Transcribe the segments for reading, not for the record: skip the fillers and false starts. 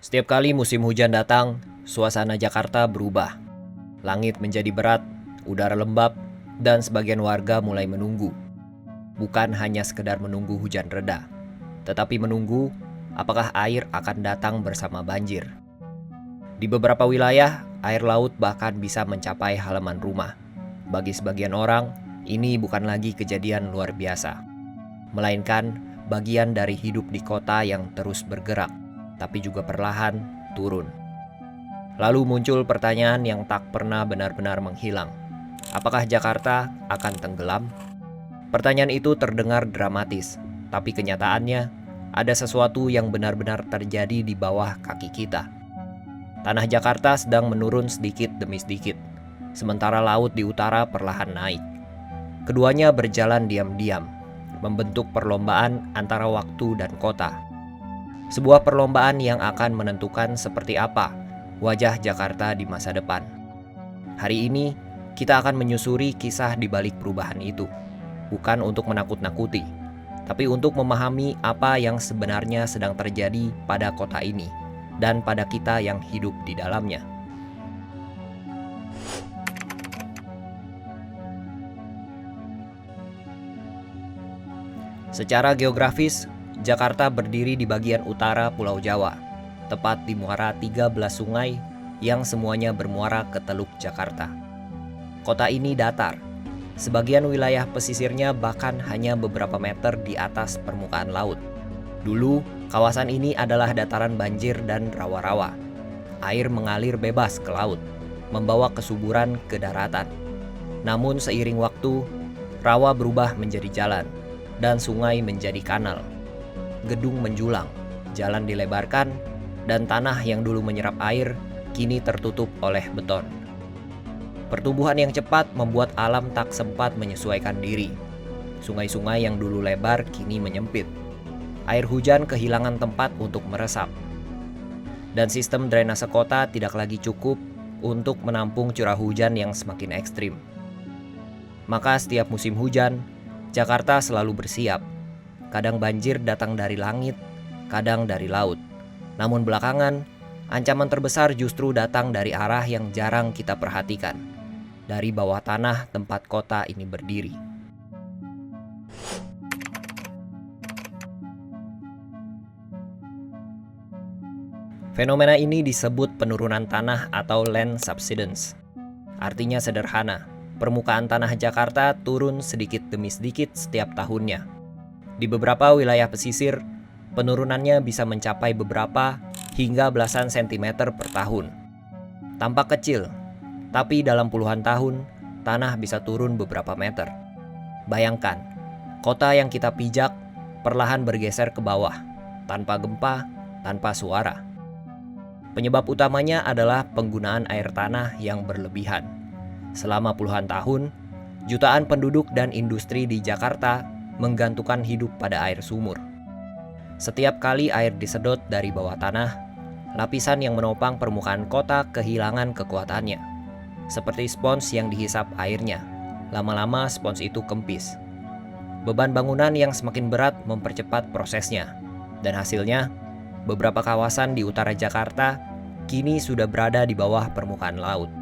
Setiap kali musim hujan datang, suasana Jakarta berubah. Langit menjadi berat, udara lembab, dan sebagian warga mulai menunggu. Bukan hanya sekedar menunggu hujan reda, tetapi menunggu apakah air akan datang bersama banjir. Di beberapa wilayah, air laut bahkan bisa mencapai halaman rumah. Bagi sebagian orang, ini bukan lagi kejadian luar biasa, melainkan bagian dari hidup di kota yang terus bergerak, tapi juga perlahan turun. Lalu muncul pertanyaan yang tak pernah benar-benar menghilang. Apakah Jakarta akan tenggelam? Pertanyaan itu terdengar dramatis, tapi kenyataannya ada sesuatu yang benar-benar terjadi di bawah kaki kita. Tanah Jakarta sedang menurun sedikit demi sedikit, sementara laut di utara perlahan naik. Keduanya berjalan diam-diam, membentuk perlombaan antara waktu dan kota. Sebuah perlombaan yang akan menentukan seperti apa wajah Jakarta di masa depan. Hari ini, kita akan menyusuri kisah di balik perubahan itu. Bukan untuk menakut-nakuti, tapi untuk memahami apa yang sebenarnya sedang terjadi pada kota ini dan pada kita yang hidup di dalamnya. Secara geografis, Jakarta berdiri di bagian utara Pulau Jawa, tepat di muara 13 sungai yang semuanya bermuara ke Teluk Jakarta. Kota ini datar. Sebagian wilayah pesisirnya bahkan hanya beberapa meter di atas permukaan laut. Dulu, kawasan ini adalah dataran banjir dan rawa-rawa. Air mengalir bebas ke laut, membawa kesuburan ke daratan. Namun seiring waktu, rawa berubah menjadi jalan, dan sungai menjadi kanal. Gedung menjulang, jalan dilebarkan, dan tanah yang dulu menyerap air kini tertutup oleh beton. Pertumbuhan yang cepat membuat alam tak sempat menyesuaikan diri. Sungai-sungai yang dulu lebar kini menyempit. Air hujan kehilangan tempat untuk meresap. Dan sistem drainase kota tidak lagi cukup untuk menampung curah hujan yang semakin ekstrim. Maka setiap musim hujan, Jakarta selalu bersiap. Kadang banjir datang dari langit, kadang dari laut. Namun belakangan, ancaman terbesar justru datang dari arah yang jarang kita perhatikan, dari bawah tanah tempat kota ini berdiri. Fenomena ini disebut penurunan tanah atau land subsidence. Artinya sederhana, permukaan tanah Jakarta turun sedikit demi sedikit setiap tahunnya. Di beberapa wilayah pesisir, penurunannya bisa mencapai beberapa hingga belasan sentimeter per tahun. Tampak kecil, tapi dalam puluhan tahun, tanah bisa turun beberapa meter. Bayangkan, kota yang kita pijak perlahan bergeser ke bawah, tanpa gempa, tanpa suara. Penyebab utamanya adalah penggunaan air tanah yang berlebihan. Selama puluhan tahun, jutaan penduduk dan industri di Jakarta menggantungkan hidup pada air sumur. Setiap kali air disedot dari bawah tanah, lapisan yang menopang permukaan kota kehilangan kekuatannya. Seperti spons yang dihisap airnya, lama-lama spons itu kempis. Beban bangunan yang semakin berat mempercepat prosesnya, dan hasilnya, beberapa kawasan di utara Jakarta kini sudah berada di bawah permukaan laut.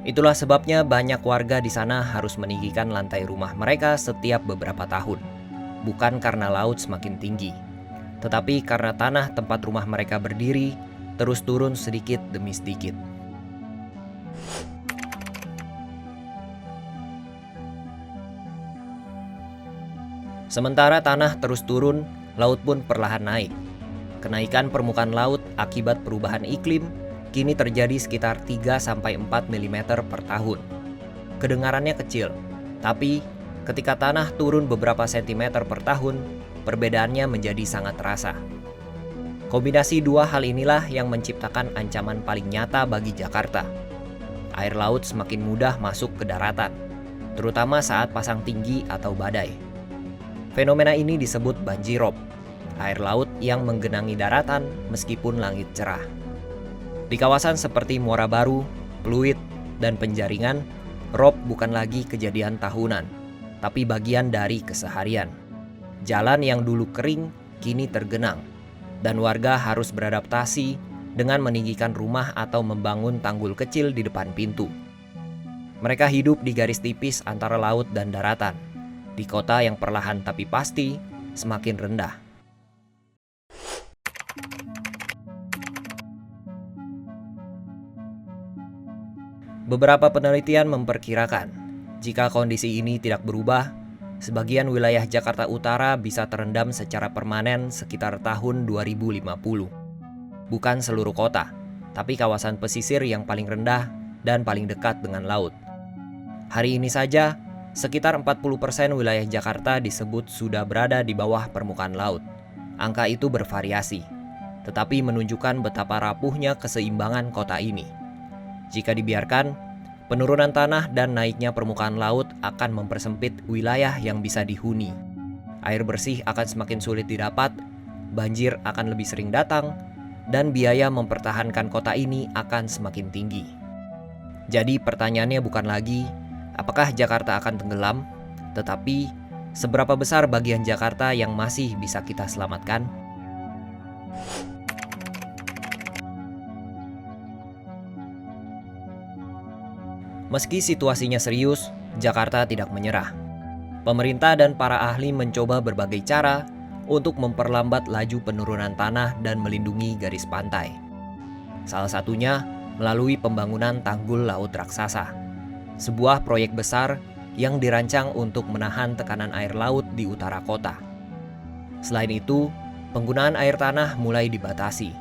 Itulah sebabnya banyak warga di sana harus meninggikan lantai rumah mereka setiap beberapa tahun. Bukan karena laut semakin tinggi, tetapi karena tanah tempat rumah mereka berdiri terus turun sedikit demi sedikit. Sementara tanah terus turun, laut pun perlahan naik. Kenaikan permukaan laut akibat perubahan iklim kini terjadi sekitar 3-4 mm per tahun. Kedengarannya kecil, tapi ketika tanah turun beberapa sentimeter per tahun, perbedaannya menjadi sangat terasa. Kombinasi dua hal inilah yang menciptakan ancaman paling nyata bagi Jakarta. Air laut semakin mudah masuk ke daratan, terutama saat pasang tinggi atau badai. Fenomena ini disebut banjirop, air laut yang menggenangi daratan meskipun langit cerah. Di kawasan seperti Muara Baru, Pluit, dan Penjaringan, rob bukan lagi kejadian tahunan, tapi bagian dari keseharian. Jalan yang dulu kering kini tergenang. dan warga harus beradaptasi dengan meninggikan rumah atau membangun tanggul kecil di depan pintu. Mereka hidup di garis tipis antara laut dan daratan, di kota yang perlahan tapi pasti semakin rendah. Beberapa penelitian memperkirakan, jika kondisi ini tidak berubah, sebagian wilayah Jakarta Utara bisa terendam secara permanen sekitar tahun 2050. Bukan seluruh kota, tapi kawasan pesisir yang paling rendah dan paling dekat dengan laut. Hari ini saja, sekitar 40% wilayah Jakarta disebut sudah berada di bawah permukaan laut. Angka itu bervariasi, tetapi menunjukkan betapa rapuhnya keseimbangan kota ini. Jika dibiarkan, penurunan tanah dan naiknya permukaan laut akan mempersempit wilayah yang bisa dihuni. Air bersih akan semakin sulit didapat, banjir akan lebih sering datang, dan biaya mempertahankan kota ini akan semakin tinggi. Jadi pertanyaannya bukan lagi, apakah Jakarta akan tenggelam, tetapi seberapa besar bagian Jakarta yang masih bisa kita selamatkan? Meski situasinya serius, Jakarta tidak menyerah. Pemerintah dan para ahli mencoba berbagai cara untuk memperlambat laju penurunan tanah dan melindungi garis pantai. Salah satunya melalui pembangunan tanggul laut raksasa, sebuah proyek besar yang dirancang untuk menahan tekanan air laut di utara kota. Selain itu, penggunaan air tanah mulai dibatasi.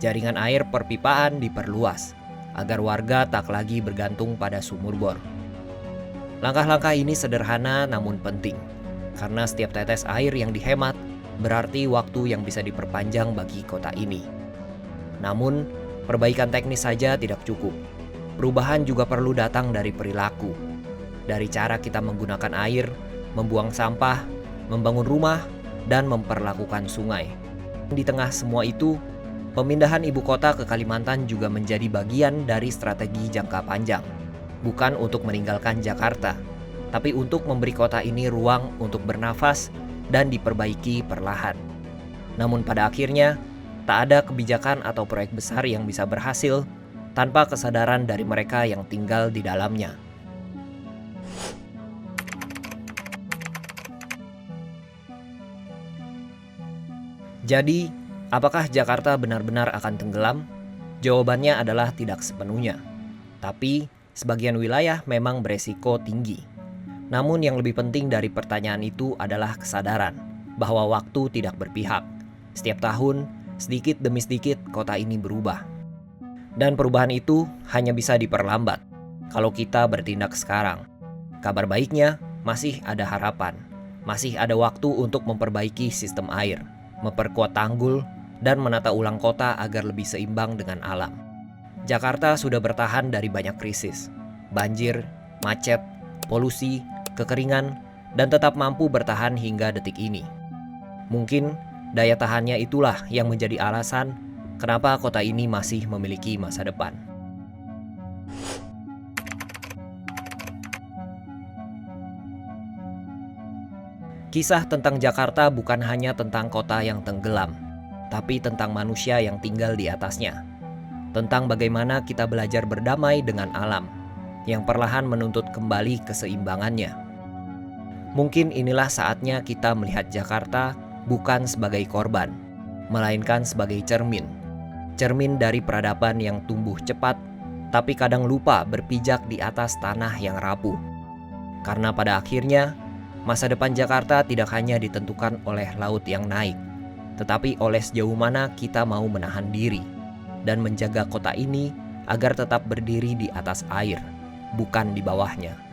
Jaringan air perpipaan diperluas agar warga tak lagi bergantung pada sumur bor. Langkah-langkah ini sederhana namun penting, karena setiap tetes air yang dihemat berarti waktu yang bisa diperpanjang bagi kota ini. Namun, perbaikan teknis saja tidak cukup. Perubahan juga perlu datang dari perilaku, dari cara kita menggunakan air, membuang sampah, membangun rumah, dan memperlakukan sungai. Di tengah semua itu, pemindahan ibu kota ke Kalimantan juga menjadi bagian dari strategi jangka panjang. Bukan untuk meninggalkan Jakarta, tapi untuk memberi kota ini ruang untuk bernafas dan diperbaiki perlahan. Namun pada akhirnya, tak ada kebijakan atau proyek besar yang bisa berhasil tanpa kesadaran dari mereka yang tinggal di dalamnya. Jadi, apakah Jakarta benar-benar akan tenggelam? Jawabannya adalah tidak sepenuhnya. Tapi, sebagian wilayah memang beresiko tinggi. Namun yang lebih penting dari pertanyaan itu adalah kesadaran bahwa waktu tidak berpihak. Setiap tahun, sedikit demi sedikit kota ini berubah. Dan perubahan itu hanya bisa diperlambat kalau kita bertindak sekarang. Kabar baiknya, masih ada harapan. Masih ada waktu untuk memperbaiki sistem air, memperkuat tanggul, dan menata ulang kota agar lebih seimbang dengan alam. Jakarta sudah bertahan dari banyak krisis, banjir, macet, polusi, kekeringan, dan tetap mampu bertahan hingga detik ini. Mungkin daya tahannya itulah yang menjadi alasan kenapa kota ini masih memiliki masa depan. Kisah tentang Jakarta bukan hanya tentang kota yang tenggelam, tapi tentang manusia yang tinggal di atasnya. Tentang bagaimana kita belajar berdamai dengan alam, yang perlahan menuntut kembali keseimbangannya. Mungkin inilah saatnya kita melihat Jakarta bukan sebagai korban, melainkan sebagai cermin. Cermin dari peradaban yang tumbuh cepat, tapi kadang lupa berpijak di atas tanah yang rapuh. Karena pada akhirnya, masa depan Jakarta tidak hanya ditentukan oleh laut yang naik, tetapi oleh sejauh mana kita mau menahan diri dan menjaga kota ini agar tetap berdiri di atas air, bukan di bawahnya.